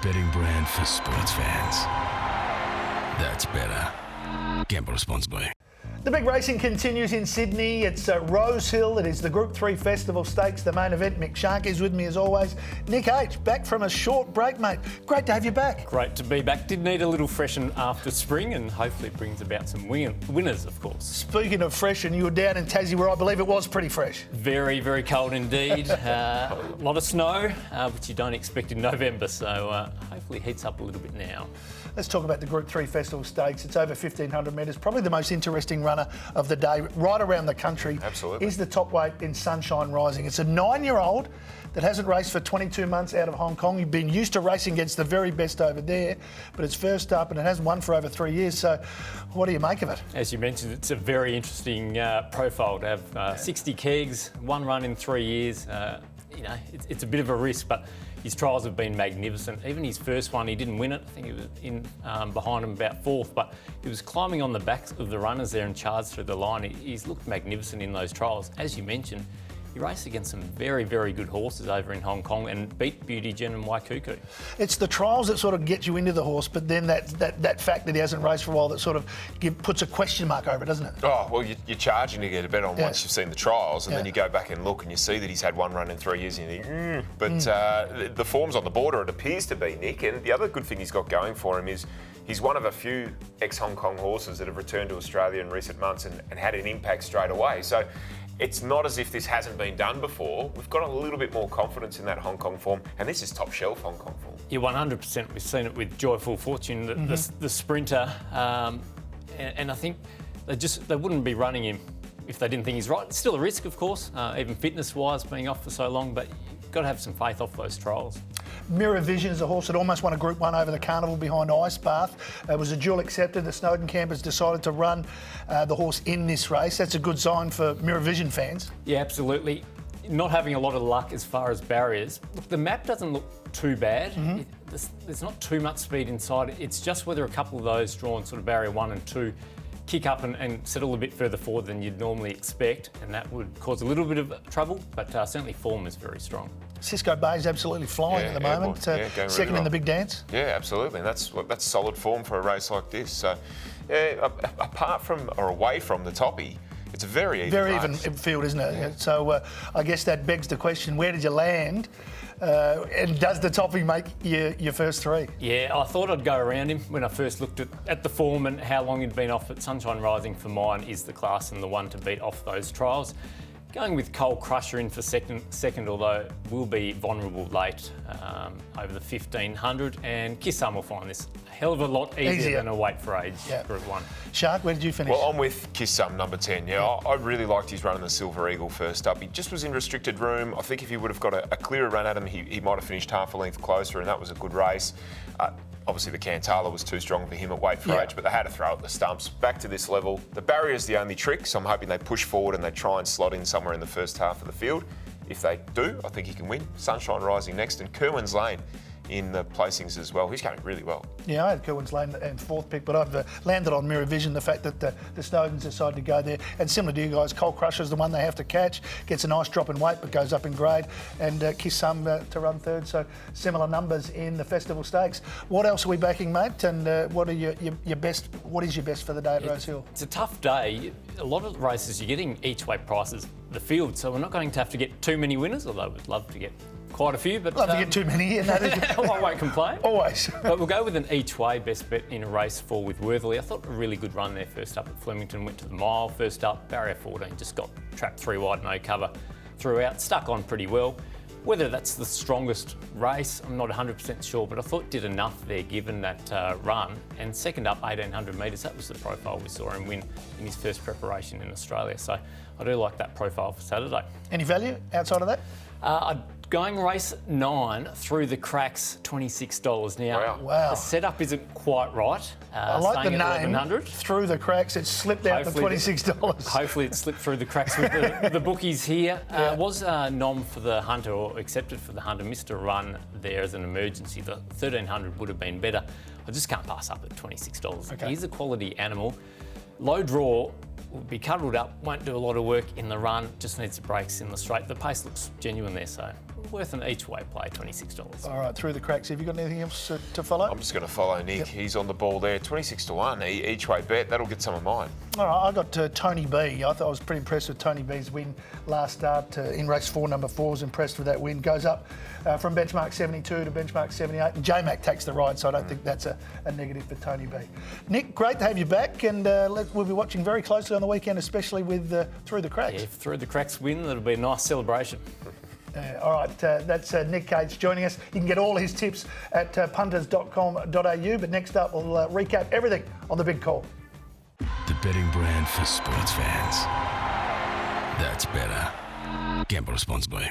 betting brand for sports fans. That's better. Gamble responsibly. The big racing continues in Sydney. It's Rosehill. It is the Group 3 Festival Stakes, the main event. Mick Sharkie is with me as always. Nick H, back from a short break, mate. Great to have you back. Great to be back. Did need a little freshen after spring, and hopefully it brings about some winners, of course. Speaking of freshen, you were down in Tassie where I believe it was pretty fresh. Very, very cold indeed. A lot of snow, which you don't expect in November, so hopefully it heats up a little bit now. Let's talk about the Group 3 Festival Stakes. It's over 1,500 metres. Probably the most interesting runner of the day right around the country. Absolutely. Is the top weight in Sunshine Rising. It's a 9-year-old that hasn't raced for 22 months out of Hong Kong. You've been used to racing against the very best over there, but it's first up and it hasn't won for over 3 years. So what do you make of it? As you mentioned, it's a very interesting profile to have 60 kegs, one run in 3 years. It's a bit of a risk, but his trials have been magnificent. Even his first one, he didn't win it. I think he was in behind him about fourth, but he was climbing on the backs of the runners there and charged through the line. He's looked magnificent in those trials. As you mentioned, he raced against some very, very good horses over in Hong Kong and beat Beauty Gen and Waikuku. It's the trials that sort of get you into the horse, but then that fact that he hasn't raced for a while that sort of puts a question mark over it, doesn't it? Oh, well, you're charging to get a bet on once you've seen the trials, and then you go back and look and you see that he's had one run in 3 years and you think, But the form's on the border, it appears to be, Nick, and the other good thing he's got going for him is he's one of a few ex-Hong Kong horses that have returned to Australia in recent months and had an impact straight away. So it's not as if this hasn't been done before. We've got a little bit more confidence in that Hong Kong form, and this is top shelf Hong Kong form. Yeah, 100%. We've seen it with Joyful Fortune, the sprinter, and I think they wouldn't be running him if they didn't think he's right. It's still a risk, of course, even fitness-wise, being off for so long, but you've got to have some faith off those trials. Mirror Vision is a horse that almost won a Group 1 over the Carnival behind Ice Bath. It was a dual accepted. The Snowden campers decided to run the horse in this race. That's a good sign for Mirror Vision fans. Yeah, absolutely. Not having a lot of luck as far as barriers. Look, the map doesn't look too bad. There's not too much speed inside. It's just whether a couple of those drawn sort of barrier 1 and 2 kick up and settle a bit further forward than you'd normally expect, and that would cause a little bit of trouble, but certainly form is very strong. Cisco Bay's absolutely flying at the moment. Going second really well in the big dance. Yeah, absolutely. And that's solid form for a race like this. So, apart from or away from the toppy, it's a very even field, isn't it? Yeah. So I guess that begs the question: where did you land? And does the toppy make your first three? Yeah, I thought I'd go around him when I first looked at the form and how long he'd been off. But Sunshine Rising for mine is the class and the one to beat off those trials. Going with Coal Crusher in for second, although will be vulnerable late over the 1,500, and Kiss Some will find this a hell of a lot easier than a Wait for Age Group 1. Shark, where did you finish? Well, I'm with Kiss Some, number 10. I really liked his run in the Silver Eagle first up. He just was in restricted room. I think if he would have got a clearer run at him, he might have finished half a length closer, and that was a good race. Obviously, the Cantala was too strong for him at Wait for Age, but they had to throw at the stumps. Back to this level. The barrier's the only trick, so I'm hoping they push forward and they try and slot in somewhere in the first half of the field. If they do, I think he can win. Sunshine Rising next, and Kerwin's Lane in the placings as well. He's going really well. Yeah, I had Kerwin's Lane and fourth pick, but I've landed on Mirror Vision, the fact that the Snowdens decided to go there. And similar to you guys, Coal Crusher's the one they have to catch, gets a nice drop in weight but goes up in grade, and Kiss Some to run third. So similar numbers in the Festival Stakes. What else are we backing, mate? And what are your best? What is your best for the day at Rosehill? It's a tough day. A lot of the races you're getting each way prices the field, so we're not going to have to get too many winners, although we'd love to get quite a few, but love to get too many. I won't complain. Always. But we'll go with an each way best bet in a race 4 with Worthley. I thought a really good run there first up at Flemington, went to the mile first up, barrier 14, just got trapped 3 wide, no cover throughout, stuck on pretty well. Whether that's the strongest race, I'm not 100% sure, but I thought did enough there given that run. And second up, 1,800 metres, that was the profile we saw him win in his first preparation in Australia. So I do like that profile for Saturday. Any value outside of that? Going race 9 through the cracks, $26 now. Wow. The setup isn't quite right. I like the name. 1,100. Through the cracks, it slipped out for $26. Hopefully it slipped through the cracks with the bookies here. Was nom for the Hunter, or accepted for the Hunter, missed a run there as an emergency. The 1,300 would have been better. I just can't pass up at $26. Okay. He's a quality animal. Low draw, will be cuddled up, won't do a lot of work in the run, just needs the brakes in the straight. The pace looks genuine there, so worth an each way play, $26. All right, through the cracks. Have you got anything else to follow? I'm just going to follow Nick. Yep. He's on the ball there, 26-1 each way bet. That'll get some of mine. All right, I got Tony B. I thought I was pretty impressed with Tony B's win last start in race 4, number 4. Was impressed with that win. Goes up from benchmark 72 to benchmark 78. And J-Mac takes the ride, so I don't think that's a negative for Tony B. Nick, great to have you back, and we'll be watching very closely on the weekend, especially with Through the Cracks. Yeah, if Through the Cracks win, that'll be a nice celebration. All right, that's Nick Cates joining us. You can get all his tips at punters.com.au. But next up, we'll recap everything on the big call. The betting brand for sports fans. That's better. Gamble responsibly.